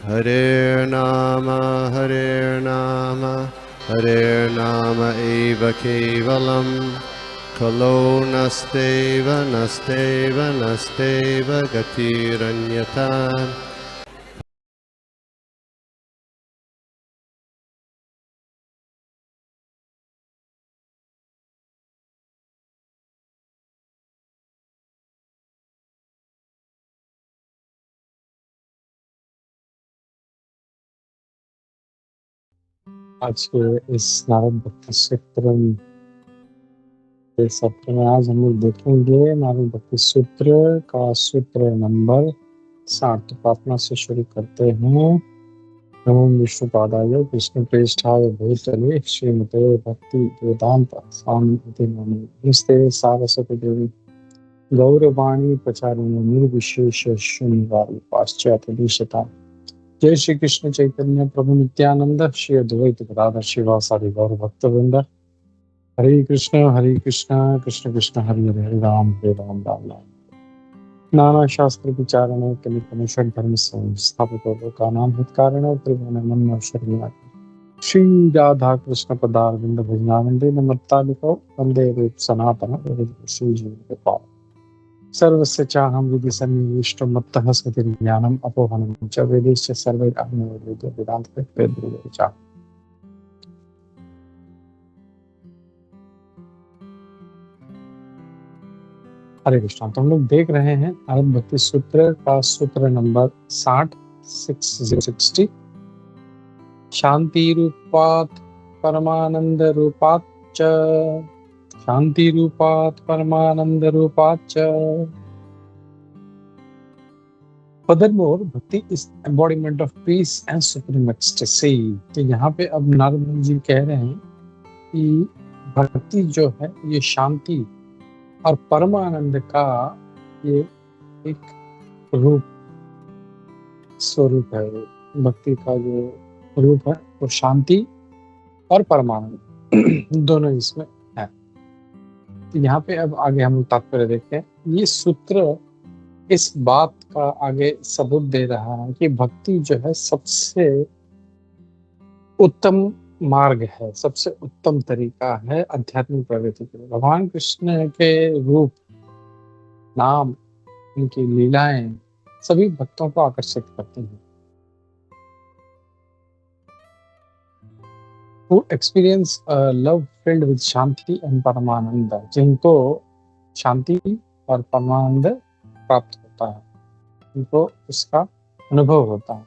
Hare Nama Hare Nama eva kevalam Kalo nasteva nasteva nasteva gatiranyata. आज के इस नारद भक्ति सूत्र के सत्र में आज हम लोग देखेंगे नारद भक्ति सूत्र का सूत्र नंबर 60। तो प्रार्थना से शुरू करते हैं। नमो विष्णुपादाय कृष्ण प्रेष्ठाय भूतले श्रीमते भक्ति वेदांत स्वामी नमस्ते सारस्वती देवी गौरवाणी प्रचारिणी निर्विशेष शून्यवादी पाश्चात्य देशता। जय श्री कृष्ण चैतन्य प्रभु नित्यानंद श्री अद्वैत गदाधर शिवासादि गौर भक्तवृंद। हरे कृष्ण कृष्ण कृष्ण हरे हरे राम राम राम। नाना शास्त्र विचारण कलिकनिषद धर्म संस्थापित लोकानां हितकारण त्रिभुवन शरण श्री राधा कृष्ण पदारविंद भजनानंदे नमत्तालिको वंदे रूप सनातन श्री जीव कृपा सर्वस्य चाहं विधि सन्निविष्टो मत्तः स्मृति ज्ञानम अपोहनम च वेदेश्च सर्वैरहमेव वेदांत वेदांत। हरे कृष्ण। तो हम लोग देख रहे हैं नारद भक्ति सूत्र का सूत्र नंबर 60 शांति रूपात् परमानंद रूपाच्च शांति रूपात् परमानंद रूपाच्च। Furthermore, bhakti is embodiment of peace and supreme ecstasy। तो यहाँ पे अब नारद जी कह रहे हैं कि भक्ति जो है ये शांति और परमानंद का ये एक रूप स्वरूप है। भक्ति का जो रूप है वो शांति और परमानंद दोनों इसमें है। तो यहाँ पे अब आगे हम तात्पर्य देखते हैं। ये सूत्र इस बात का आगे सबूत दे रहा है कि भक्ति जो है सबसे उत्तम मार्ग है, सबसे उत्तम तरीका है आध्यात्मिक प्रगति के लिए। भगवान कृष्ण के रूप, नाम, उनकी लीलाएं सभी भक्तों को आकर्षित करती हैं। Who experience love filled with shanti and paramanand, जिनको शांति और परमानंद प्राप्त होता है, उनको उसका अनुभव होता है।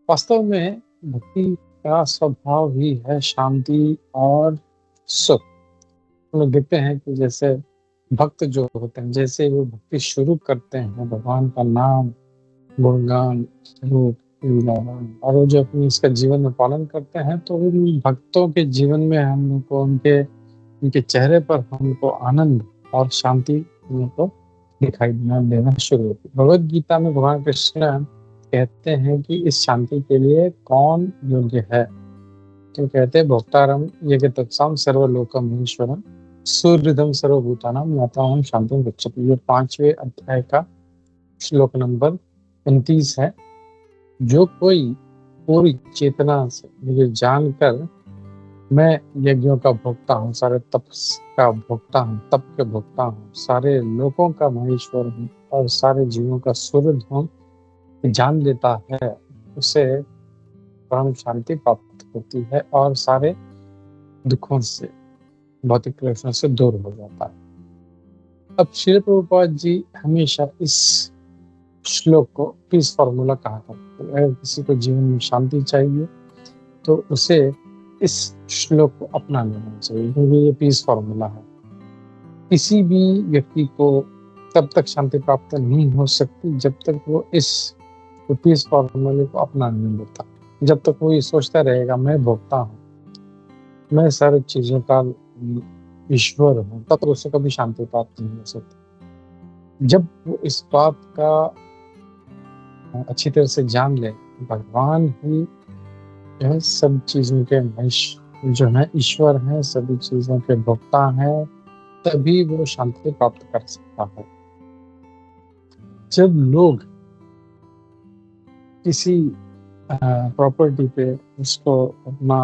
वास्तव में भक्ति का स्वभाव ही है शांति और सुख। हम लोग देखते हैं कि जैसे भक्त जो होते हैं, जैसे वो भक्ति शुरू करते हैं, भगवान का नाम, गुणगान, रूप, और वो जो अपनी इसका जीवन में पालन करते हैं, तो उन भक्तों के जीवन में हमको उनके चेहरे पर हमको आनंद और शांति हमको दिखाई देना शुरू होती है। भगवद गीता में भगवान कृष्ण कहते हैं कि इस शांति के लिए कौन योग्य है। तो कहते हैं भोक्तारम यज्ञतत्साम सर्वलोकम ईश्वरम सूर्यधम सर्वभूतानाम याताहं शांतिं गच्छति। ये 5वें अध्याय का श्लोक नंबर 29 है। जो कोई पूरी चेतना से मुझे जानकर मैं यज्ञों का भोक्ता हूँ, सारे तप का भोक्ता हूँ, तप के भोक्ता हूँ, सारे लोकों का महेश्वर हूँ और सारे जीवों का सूर्य हूँ, जान लेता है, उसे परम शांति प्राप्त होती है और सारे दुखों से, भौतिक क्लेशों से दूर हो जाता है। अब श्री प्रभुपाद जी हमेशा इस श्लोक को पीस फॉर्मूला कहा करते हैं। अगर किसी को जीवन में शांति चाहिए तो उसे इस श्लोक को अपना लेना चाहिए, क्योंकि ये पीस फॉर्मूला है। किसी भी व्यक्ति को तब तक शांति प्राप्त नहीं हो सकती जब तक वो इस पीस फॉर्मूले को अपना नहीं लेता। जब तक वो ये सोचता रहेगा मैं भोगता हूँ, मैं सारी चीजों का ईश्वर हूँ, तब उसे कभी शांति प्राप्त नहीं हो सकती। जब वो इस बात का अच्छी तरह से जान ले, भगवान ही जो है सब चीजों के जो है ईश्वर है, सभी चीजों के भोक्ता है, तभी वो शांति प्राप्त कर सकता है। जब लोग किसी प्रॉपर्टी पे उसको अपना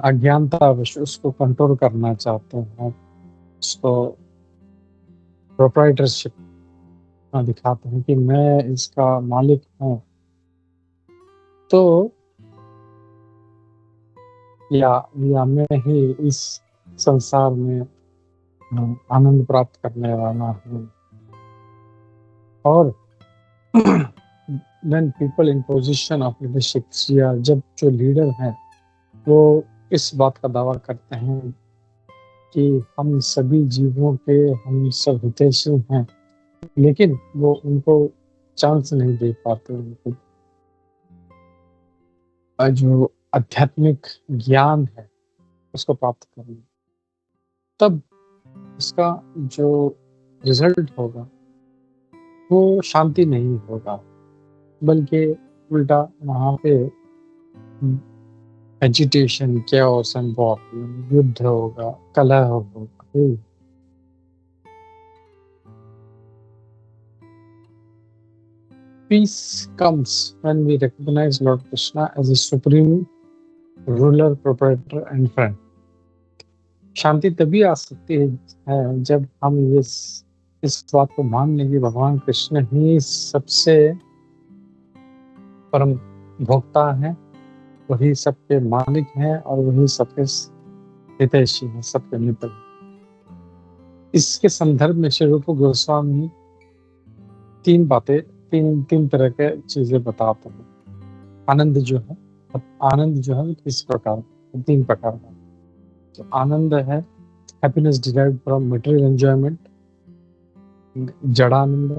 अज्ञानतावश उसको कंट्रोल करना चाहते हैं, उसको प्रोप्राइटरशिप दिखाते हैं कि मैं इसका मालिक हूँ, तो या मैं ही इस संसार में आनंद प्राप्त करने वाला हूँ। और when people in position of leadership या जब जो लीडर हैं वो इस बात का दावा करते हैं कि हम सभी जीवों के हम सब हितैषी हैं, लेकिन वो उनको चांस नहीं दे पाते, उनको जो आध्यात्मिक ज्ञान है उसको प्राप्त करने, तब उसका जो रिजल्ट होगा वो शांति नहीं होगा, बल्कि उल्टा वहाँ पे एजिटेशन, कैओस एंड वॉर, युद्ध होगा, कलह होगा। Peace comes when we recognize Lord Krishna as a supreme ruler, proprietor and friend. शांति तभी आ सकती है जब हम इस बात को मान लें कि भगवान कृष्ण ही सबसे परम भोक्ता है, वही सबके मालिक हैं और वही सबके हितैषी हैं, सबके मित्र। इसके संदर्भ में श्री रूप गोस्वामी तीन तरह के चीजें बताते हैं। आनंद जो है किस प्रकार, तीन प्रकार का। तो आनंद है happiness derived from material enjoyment, jadanand,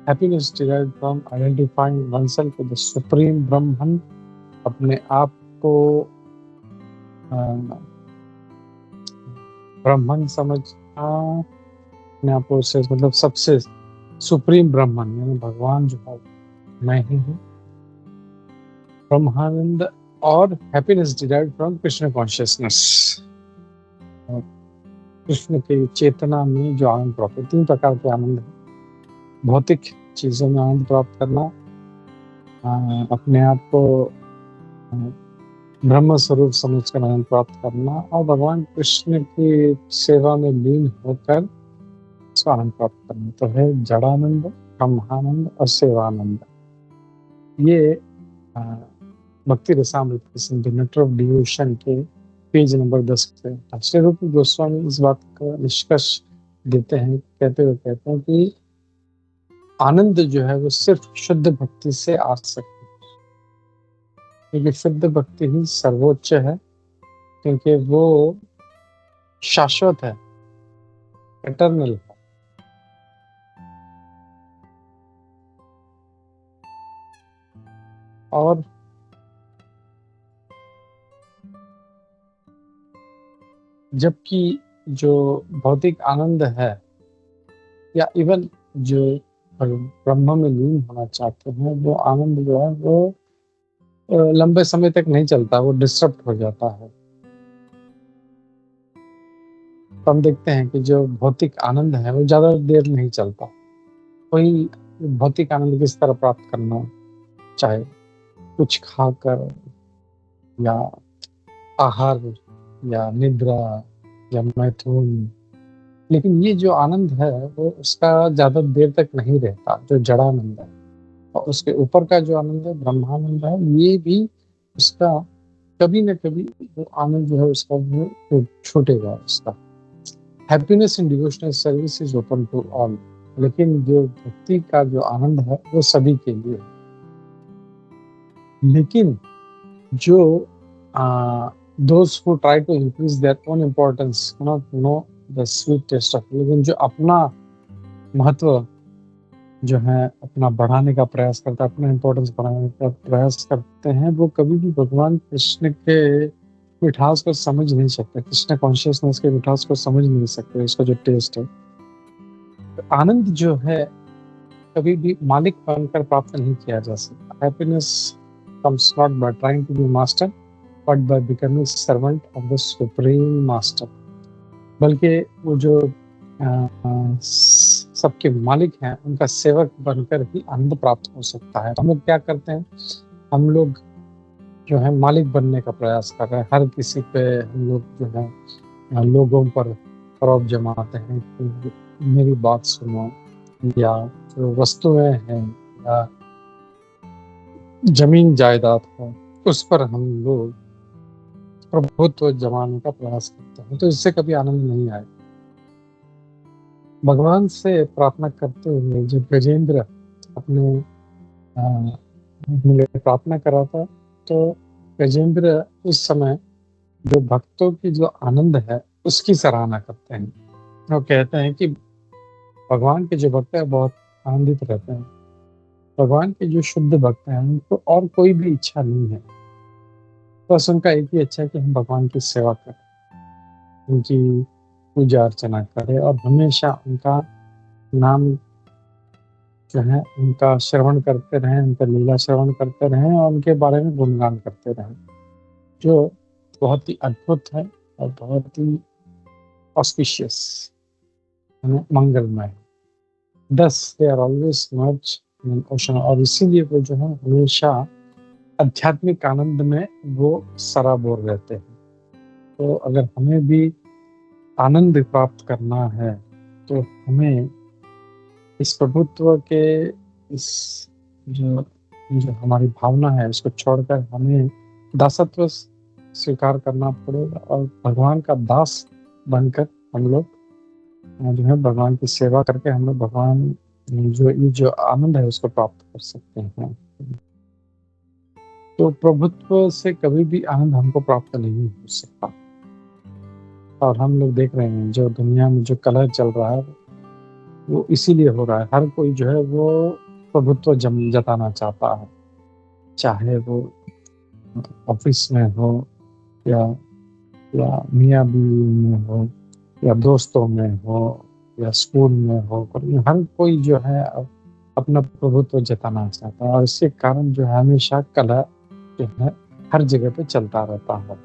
happiness derived from identifying oneself with the supreme Brahman, अपने आप को ब्रह्मन समझना, अपने आप को मतलब सबसे सुप्रीम ब्रह्मन यानी भगवान जो है मैं ही हूँ, ब्रह्मानंद, और happiness derived from Krishna consciousness, Krishna की चेतना में जो आनंद प्राप्त। तीन प्रकार के आनंद है। भौतिक चीजों में आनंद प्राप्त करना, अपने आप को ब्रह्म स्वरूप समझकर आनंद प्राप्त करना, और भगवान कृष्ण की सेवा में लीन होकर उसका आनंद प्राप्त करना। तो है जड़ानंद, ब्रह्मानंद और सेवानंद। ये भक्ति रसामृत सिंधु नेटर ऑफ डिवोशन के पेज नंबर 10 पे श्री रूप गोस्वामी इस बात का निष्कर्ष देते हैं, कहते हैं कि आनंद जो है वो सिर्फ शुद्ध भक्ति से आ सकती है, क्योंकि शुद्ध भक्ति ही सर्वोच्च है, क्योंकि वो शाश्वत है, एटर्नल है। और जबकि जो भौतिक आनंद है या इवन जो ब्रह्म में लीन होना चाहते हैं, वो आनंद जो है वो लंबे समय तक नहीं चलता, वो डिस्टर्ब हो जाता है। तो हम देखते हैं कि जो भौतिक आनंद है वो ज्यादा देर नहीं चलता। वही भौतिक आनंद किस तरह प्राप्त करना, चाहे कुछ खाकर या आहार या निद्रा या मैथुन, लेकिन ये जो आनंद है वो उसका ज्यादा देर तक नहीं रहता, जो जड़ानंद है। और उसके ऊपर का जो आनंद है, ब्रह्मानंद है, ये भी उसका कभी न कभी वो आनंद जो है उसका वो छूटेगा। उसका happiness in devotional service is open to all, लेकिन जो भक्ति का जो आनंद है वो सभी के लिए है। लेकिन जो those who try to increase their own importance cannot know the sweet taste of, लेकिन जो अपना महत्व जो है अपना बढ़ाने का प्रयास करता है, अपना इम्पोर्टेंस बढ़ाने का प्रयास करते हैं, वो कभी भी भगवान कृष्ण के मिठास को समझ नहीं सकते, कृष्ण कॉन्शियसनेस के मिठास को समझ नहीं सकते, इसका जो टेस्ट है। तो आनंद जो है कभी भी मालिक बनकर प्राप्त नहीं किया जा सकता। Happiness comes not by trying to be master, but by becoming servant of the supreme master। बल्कि वो जो सबके मालिक हैं, उनका सेवक बनकर ही आनंद प्राप्त हो सकता है। हम लोग क्या करते हैं, हम लोग जो है मालिक बनने का प्रयास कर रहे हैं। हर किसी पे हम लोग जो है लोगों पर प्रभाव जमाते हैं कि मेरी बात सुनो, या जो वस्तुएं हैं या जमीन जायदाद है, उस पर हम लोग प्रभुत्व जमाने का प्रयास करते हैं, तो इससे कभी आनंद नहीं आएगा। भगवान से प्रार्थना करते हुए जब गजेंद्र अपने अपने लिए प्रार्थना कर रहा था, तो गजेंद्र उस समय जो भक्तों की जो आनंद है उसकी सराहना करते हैं। वो कहते हैं कि भगवान के जो भक्त हैं बहुत आनंदित रहते हैं। भगवान के जो शुद्ध भक्त हैं उनको और कोई भी इच्छा नहीं है, बस उनका एक ही इच्छा है कि हम भगवान की सेवा करें, उनकी पूजा अर्चना करें और हमेशा उनका नाम जो है उनका श्रवण करते रहें, उनका लीला श्रवण करते रहें और उनके बारे में गुणगान करते रहें, जो बहुत ही अद्भुत है और बहुत ही ऑस्पिशियस मंगलमय। Thus they are always much in ocean, और इसीलिए वो जो है हमेशा आध्यात्मिक आनंद में वो सराबोर रहते हैं। तो अगर हमें भी आनंद प्राप्त करना है तो हमें इस प्रभुत्व के इस जो जो हमारी भावना है उसको छोड़कर हमें दासत्व स्वीकार करना पड़ेगा और भगवान का दास बनकर हम लोग जो है भगवान की सेवा करके हम लोग भगवान जो आनंद है उसको प्राप्त कर सकते हैं। तो प्रभुत्व से कभी भी आनंद हमको प्राप्त नहीं हो सकता। और हम लोग देख रहे हैं जो दुनिया में जो कलह चल रहा है वो इसीलिए हो रहा है। हर कोई जो है वो प्रभुत्व जताना चाहता है, चाहे वो ऑफिस में हो या मियाँ बीवी में हो या दोस्तों में हो या स्कूल में हो, हर कोई जो है अपना प्रभुत्व जताना चाहता है और इसके कारण जो है हमेशा कलह जो है हर जगह पे चलता रहता है।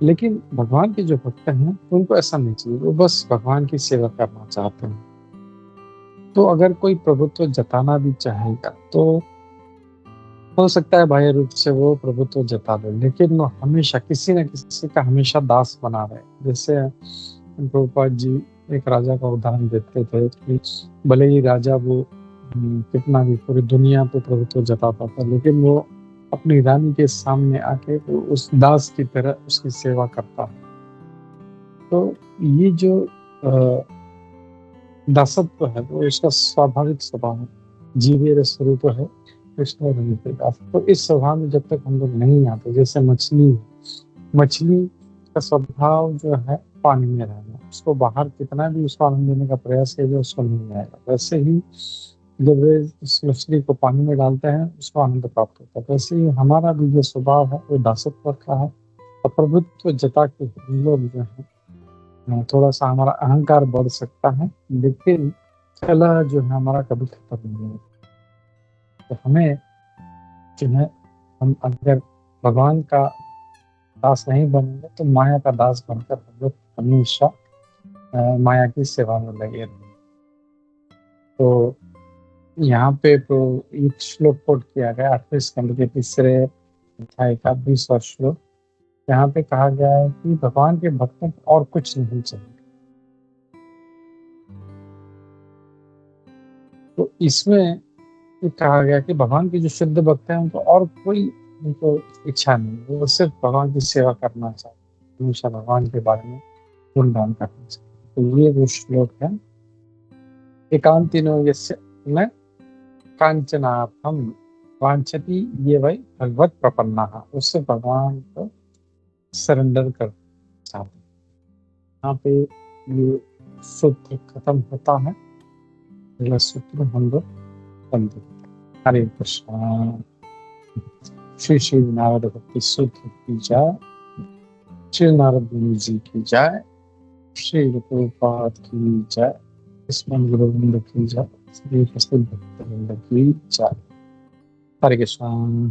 लेकिन भगवान के जो भक्त हैं उनको ऐसा नहीं चाहिए, वो बस भगवान की सेवा करना चाहते हैं। तो अगर कोई प्रभुत्व जताना भी चाहेगा तो हो सकता है बाह्य रूप से वो प्रभुत्व जता दे, लेकिन वो हमेशा किसी न किसी का हमेशा दास बना रहे। जैसे प्रभुपाद जी एक राजा का उदाहरण देते थे कि भले ही राजा वो कितना भी पूरी दुनिया पे प्रभुत्व जताता था, लेकिन वो अपनी रानी के सामने आके वो उस दास की तरह उसकी सेवा करता है। तो ये जो दासत्व है वो उसका स्वाभाविक स्वभाव है, जीवेर स्वरूप है कृष्ण रंग दास। तो इस स्वभाव में जब तक हम लोग नहीं आते, जैसे मछली का स्वभाव जो है पानी में रहना, उसको बाहर कितना भी उसको आनंद देने का प्रयास किया जाए उसको नहीं आएगा। वैसे ही जब वे उस मछली को पानी में डालते हैं उसको आनंद प्राप्त होता है। वैसे ही हमारा भी जो स्वभाव है वो दासत्व का है और प्रभुत्व जता के हम लोग जो है थोड़ा सा हमारा अहंकार बढ़ सकता है, लेकिन कला जो है हमारा कभी खत्म नहीं होगा। तो हमें जो है हम अगर भगवान का दास नहीं बनेंगे तो माया का दास बनकर हम लोग हमेशा माया की सेवा में लगे रहेंगे। तो यहाँ पे तो एक श्लोक कोट किया गया 8वें स्कंद के 3 अध्याय का 20वां श्लोक। यहाँ पे कहा गया है कि भगवान के भक्तों को और कुछ नहीं चाहिए। तो इसमें कहा गया कि भगवान के जो शुद्ध भक्त हैं उनको और कोई उनको इच्छा नहीं, वो सिर्फ भगवान की सेवा करना चाहते, हमेशा भगवान के बारे में गुणगान करना चाहते। तो ये वो श्लोक है, एकांतिनो यस्य न कांचनार्थम वांछति ये वै भगवत प्रपन्ना, उससे भगवान को सरेंडर कर चाहते। यहाँ पे ये सूत्र खत्म होता है, अगला सूत्र हम लोग बंद। हरे कृष्ण। श्री श्री नारद भक्ति सूत्र की जय, श्री नारद मुनि जी की जय, श्री प्रभुपाद की जय, कृष्ण गोविंद की जय, श्री कृष्ण भक्त की जय। हरे कृष्ण।